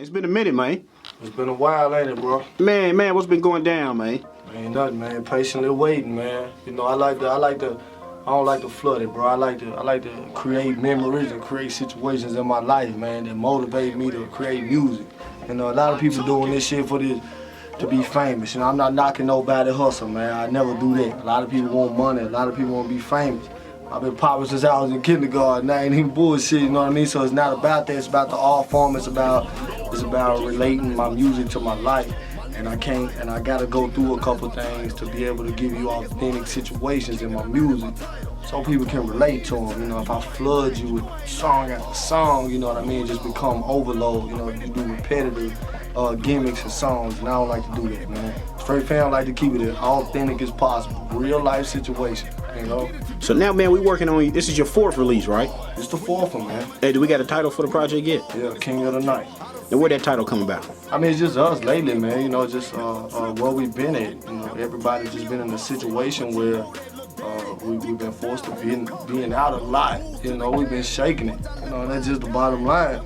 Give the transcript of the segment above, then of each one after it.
It's been a minute, man. It's been a while, ain't it, bro? Man, what's been going down, man? Ain't nothing, man. Patiently waiting, man. You know, I don't like to flood it, bro. I like to create memories and create situations in my life, man, that motivate me to create music. You know, a lot of people doing this shit to be famous. You know, I'm not knocking nobody hustle, man. I never do that. A lot of people want money. A lot of people want to be famous. I've been popping since I was in kindergarten. I ain't even bullshit, you know what I mean? So it's not about that. It's about the art form. It's about relating my music to my life. And I gotta go through a couple things to be able to give you authentic situations in my music so people can relate to them. You know, if I flood you with song after song, you know what I mean, just become overload. You know, you do repetitive gimmicks and songs, and I don't like to do that, man. Straight Fam like to keep it as authentic as possible, real life situation, you know. So now, man, we working on, this is your 4th release, right? It's the 4th one, man. Hey, do we got a title for the project yet? Yeah, King of the Night. And where that title come about? I mean, it's just us lately, man. You know, just where we've been at. You know, everybody's just been in a situation where we've been forced to being out a lot. You know, we've been shaking it. You know, that's just the bottom line.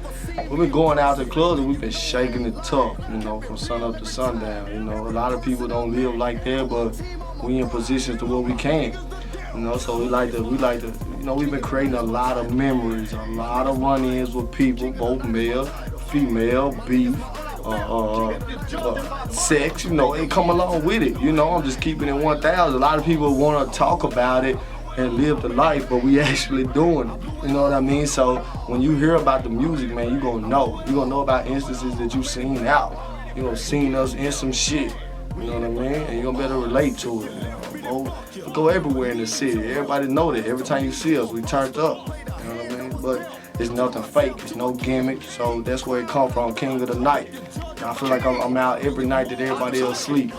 We've been going out to clubs and we've been shaking it tough. You know, from sun up to sundown. You know, a lot of people don't live like that, but we in positions to where we can. You know, so we like to, you know, we've been creating a lot of memories, a lot of run-ins with people, both male, female, beef, sex, you know, it come along with it. You know, I'm just keeping it 1,000. A lot of people want to talk about it and live the life, but we actually doing it. You know what I mean? So when you hear about the music, man, you gonna know. You gonna know about instances that you seen out. You gonna seen us in some shit. You know what I mean? And you gonna better relate to it. You know? Go everywhere in the city. Everybody know that. Every time you see us, we turned up. You know what I mean? But it's nothing fake. It's no gimmick. So that's where it come from, King of the Night. I feel like I'm out every night that everybody else sleep.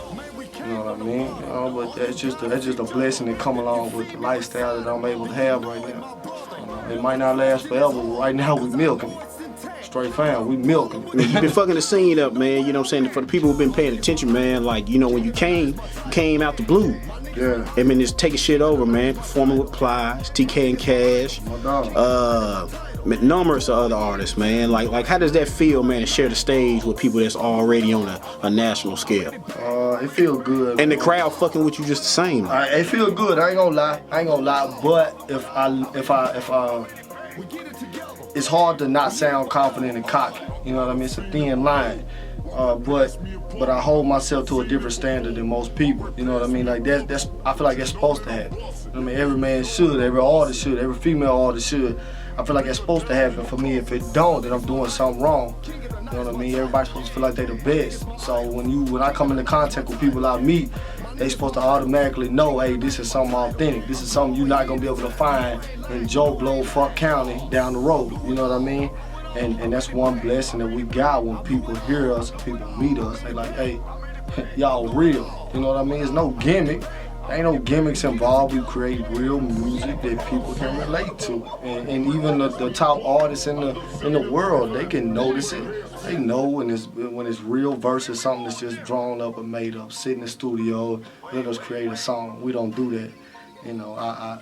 You know what I mean? You know, but that's just a blessing that come along with the lifestyle that I'm able to have right now. You know, it might not last forever, but right now we milking it. Straight Fam, we milking it. You've been fucking the scene up, man. You know what I'm saying? For the people who've been paying attention, man, like, you know, when you came out the blue. Yeah. I mean, just taking shit over, man. Performing with Plies, TK and Cash. My dog. Numerous of other artists, man. Like, how does that feel, man, to share the stage with people that's already on a national scale? It feel good. And the crowd fucking with you just the same. It feel good. I ain't gonna lie. But if I it's hard to not sound confident and cocky. You know what I mean? It's a thin line. But I hold myself to a different standard than most people. You know what I mean? Like that's I feel like that's supposed to happen. I mean, every man should, every artist should, every female artist should. I feel like it's supposed to happen for me. If it don't, then I'm doing something wrong. You know what I mean? Everybody's supposed to feel like they the best. So when I come into contact with people I meet, they supposed to automatically know, hey, this is something authentic. This is something you're not gonna be able to find in Joe Blow, Fuck County down the road. You know what I mean? And that's one blessing that we got when people hear us and people meet us. They like, hey, y'all real. You know what I mean? It's no gimmick. Ain't no gimmicks involved. We create real music that people can relate to, and even the top artists in the world, they can notice it. They know when it's real versus something that's just drawn up and made up. Sit in the studio, let us create a song. We don't do that. You know,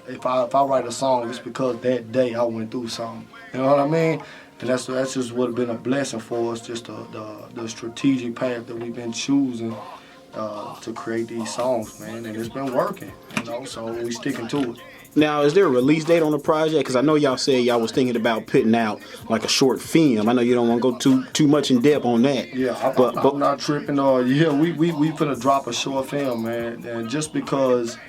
if I write a song, it's because that day I went through something. You know what I mean? And that's just would have been a blessing for us, just the strategic path that we've been choosing. To create these songs, man, and it's been working, you know, so we sticking to it. Now, is there a release date on the project? Because I know y'all said y'all was thinking about putting out like a short film. I know you don't want to go too much in depth on that. Yeah, I'm not tripping. Yeah, we finna drop a short film, man, and just because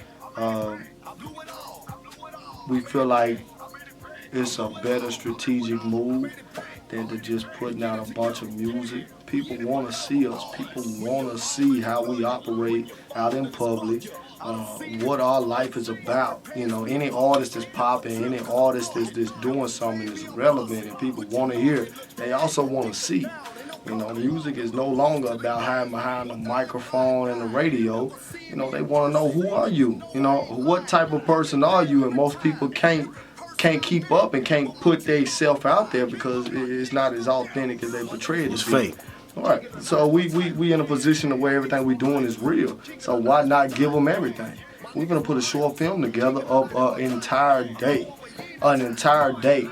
we feel like it's a better strategic move than to just putting out a bunch of music. People want to see us. People want to see how we operate out in public, what our life is about. You know, any artist that's popping, any artist that's doing something that's relevant and people want to hear, they also want to see. You know, music is no longer about hiding behind the microphone and the radio. You know, they want to know, who are you? You know, what type of person are you? And most people can't keep up and can't put their self out there because it's not as authentic as they portray it. It's fake. All right, so we in a position where everything we doing is real. So why not give them everything? We're gonna put a short film together of an entire day,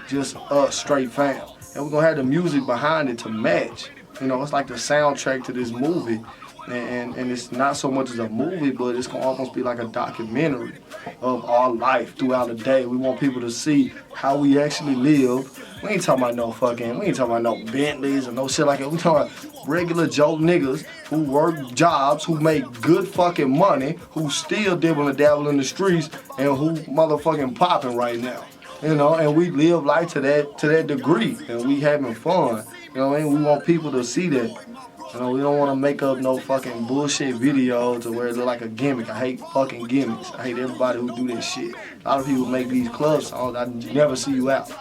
just Straight Fam, and we're gonna have the music behind it to match. You know, it's like the soundtrack to this movie. And it's not so much as a movie, but it's gonna almost be like a documentary of our life throughout the day. We want people to see how we actually live. We ain't talking about we ain't talking about no Bentleys or no shit like that. We talking about regular Joe niggas who work jobs, who make good fucking money, who still dibble and dabble in the streets, and who motherfucking popping right now. You know, and we live life to that degree, and we having fun. You know what I mean? We want people to see that. You know, we don't want to make up no fucking bullshit videos to where it look like a gimmick. I hate fucking gimmicks. I hate everybody who do this shit. A lot of people make these club songs. I never see you out.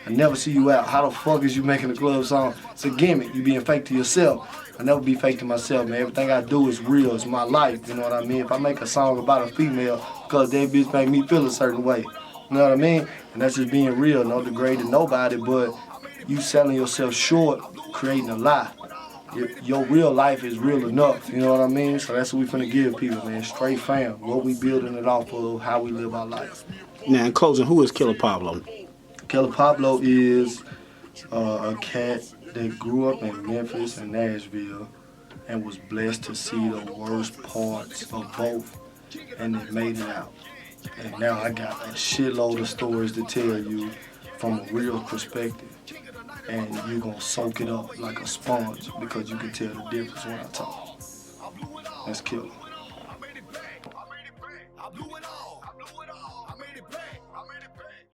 I never see you out. How the fuck is you making a club song? It's a gimmick. You being fake to yourself. I never be fake to myself, man. Everything I do is real. It's my life. You know what I mean? If I make a song about a female because that bitch make me feel a certain way. You know what I mean? And that's just being real. No degrading nobody, but you selling yourself short, creating a lie. Your real life is real enough, you know what I mean? So that's what we finna give people, man. Straight fam. What we building it off of, how we live our life. Now, in closing, who is Killa Pablo? Killa Pablo is a cat that grew up in Memphis and Nashville and was blessed to see the worst parts of both, and then made it out. And now I got a shitload of stories to tell you from a real perspective. And you're gonna soak it up like a sponge because you can tell the difference when I talk. That's Killa.